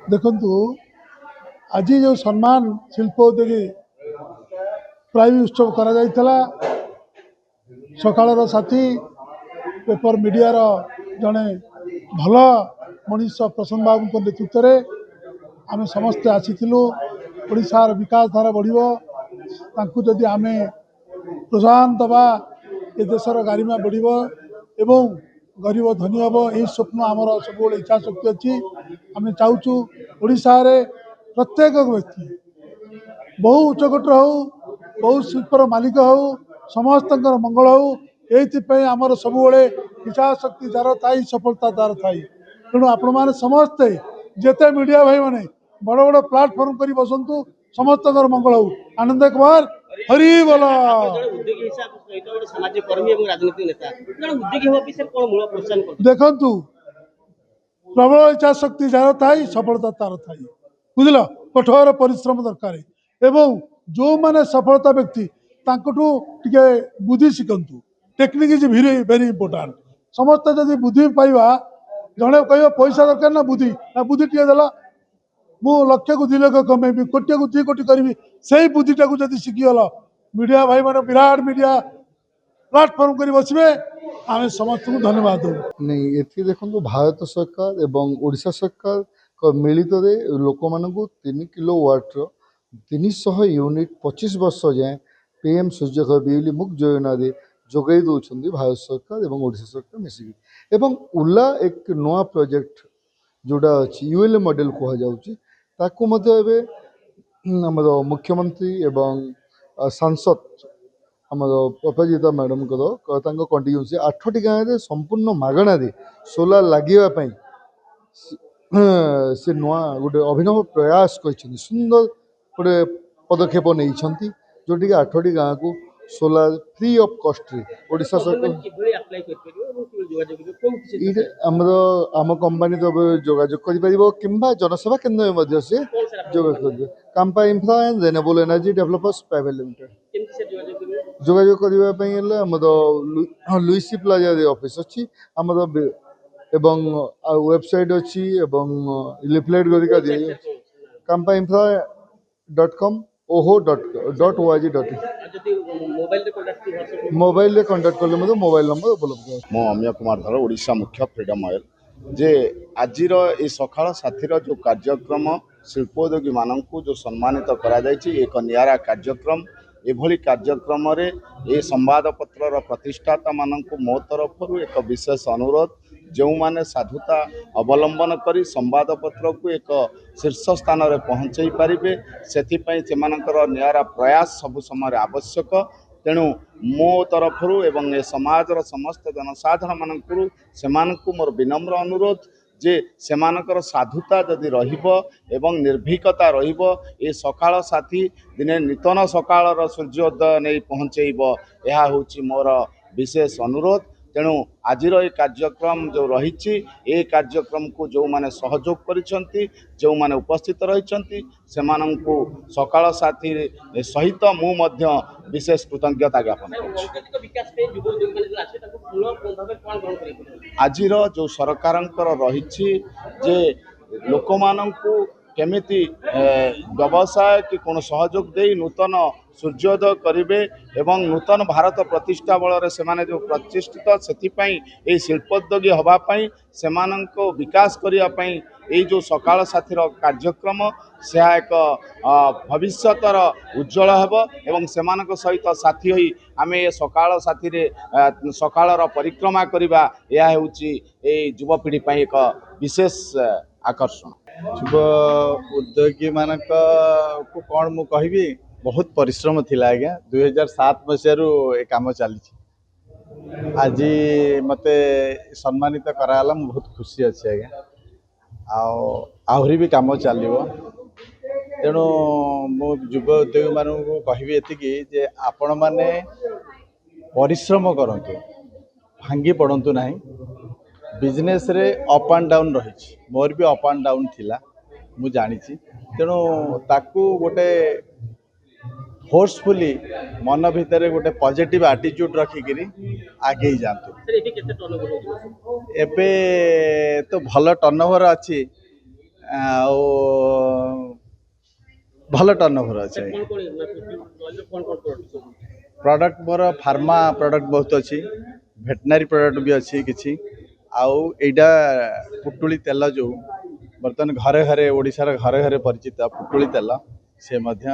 देखु आज जो सम्मान शिल्पोद्योगी प्राइज उत्सव करा सकाळर साथी पेपर मीडिया जड़े भल मनीष प्रसन्न बाबू नेतृत्व में आम समस्ते आसीलु ओडार विकास धारा बढ़ जदि आम प्रोत्साहन दबा ए देशर गारिमा बढ़ गरीब धनी हम यही स्वप्न आमर सब इच्छा शक्ति अच्छी आम चाहूँ ओडार प्रत्येक व्यक्ति बहु उच्चकोटर हो बहु शिल्पर मालिक हो समस्त मंगल हो ये आमर सब इच्छा शक्ति जार थाई सफलता तार थाई तेणु आपण मैंने समस्ते जिते मीडिया भाई मैंने बड़ बड़ प्लाटफर्म कर बसतु समस्त मंगल हो आनंद कुमार हरि बोला देखु प्रबल इच्छा शक्ति जार थाई सफलता तार थाई बुझल कठोर परिश्रम दरकार एवं जो माने सफलता व्यक्ति टे बुद्धि Shikhu technique is very important समस्त जदि बुद्धि पाइबा जड़े कह पैसा दरकार ना बुद्धि टे देला मु लक्ष को 2 लाख कमेबी कोटी को 2 कोटी करी से बुद्धिटा को जब शिखिगल मीडिया भाई मैंने विराट मीडिया प्लाटफर्म कर बसवे आम समस्त को धन्यवाद दो नहीं ये देखो भारत सरकार एवं ओडिशा सरकार मिलित लोक मान 3 किलोवाट 300 यूनिट 25 वर्ष जाए पीएम सूर्यघर बिजली मुक्त योजना दे जोगाई दौरान भारत सरकार एवं ओडिशा सरकार मिसिकी एवं उला एक नया प्रोजेक्ट जोड़ा अच्छी यूएल मॉडल कहुए आमर मुख्यमंत्री एवं सांसद आमर अपराजिता मैडम कंटिन्यूसी 8टी गाँव में संपूर्ण मागणा सोलार लगे से नुआ गोटे अभिनव प्रयास कर सुंदर गोटे पदक्षेप नहीं जोटि 8टी गाँव को solar free of cost Odisha सरकार आम कंपनी तो जोगाजोग कर जनसेवा केन्द्र में से जोगाजोग Kampa infra and renewable energy developers private limited जोगाजोग करने लुईसी प्लाजा ऑफिस अच्छी आमर एवं वेबसाइट अच्छी एवं लिफलेट गरिका दिए Kampa infra .com oho.org. Mobile contact कले मोबाइल नंबर उपलब्ध मो अमिय कुमार धर ओडिशा मुख्य फ्रीडम ऑयल जे आजिर ए सकाळ साथीर जो कार्यक्रम शिल्पोद्योगी मानक जो सम्मानित करा जायछि एक नियारा कार्यक्रम एभली कार्यक्रम रे ए संवादपत्र प्रतिष्ठाता मानक मो तरफ एक विशेष अनुरोध जो माने साधुता अवलंबन करी संवादपत्र को एक शीर्ष स्थान रे पहुंचाई पारिबे सेथिपई सेमानकर नियारा प्रयास सब समय आवश्यक तेणु मो तरफ एवं ए समाजर समस्त जनसाधारण मानकरू सेमानकु मोर विनम्र अनुरोध जे सेमानकर साधुता जदि रहिबो एवं निर्भीकता रहिबो ए सकाळ साथी दिने नितन सकाळर सूर्योदय नहीं पहुंचेइबो यह होची मोर विशेष अनुरोध तेणु आजिर ये कार्यक्रम जो रही ए कार्यक्रम को जो माने सहयोग करिसंती जो माने उपस्थित रहिसंती सेमानंकु सकाळ साथी सहित मु मध्य विशेष कृतज्ञता ज्ञापन आजिर जो सरकारंकर रही जे लोक मानंकु केमिति व्यवसाय कि कौन सहयोग दे नूतन सूर्योदय करेंगे एवं नूतन भारत प्रतिष्ठा बल से जो प्रतिष्ठित से शिल्पोद्योगी हवापाई से विकास करने जो सकाळ साथीर कार्यक्रम से एक भविष्यतर उज्जवल हेब एवं से सहित साथी होई आम ये सकाळ साथी सकाळर परिक्रमा करवा यह होची युवपीढ़ी एक विशेष आकर्षण युव उद्योगी मानक को कौन मु कहबी बहुत परिश्रम थिला आज्ञा 2007 मसीह ए काम चली आज मते सम्मानित कराला मु बहुत खुशी अच्छे आज्ञा आहरी भी काम चलो तेणु मु युव उद्योगी मानक को कहबी एतिकी जे आपण माने परिश्रम करंतु भांगी पड़ंतु नहीं बिजनेस रे अप एंड डाउन रही मोर भी अप एंड डाउन थिला मु जानी तेणु ताकू गोटे फोर्सफुली मन भितर गोटे पॉजिटिव एटीट्यूड रखिकी आगे जातु एबे तो भल टर्नओवर अच्छी ଆଉ ଭଲ ଟର୍ନଓଭର ଅଛି। ପ୍ରଡକ୍ଟ ମୋର ଫାର୍ମା ପ୍ରଡକ୍ଟ ବହୁତ ଅଛି, ଭେଟନାରୀ ପ୍ରଡକ୍ଟ ବି ଅଛି କିଛି। ଆଉ ଏଇଟା ପୁଟୁଳି ତେଲ ଯେଉଁ ବର୍ତ୍ତମାନ ଘରେ ଘରେ ଓଡ଼ିଶାର ଘରେ ଘରେ ପରିଚିତ ପୁଟୁଳି ତେଲ, ସେ ମଧ୍ୟ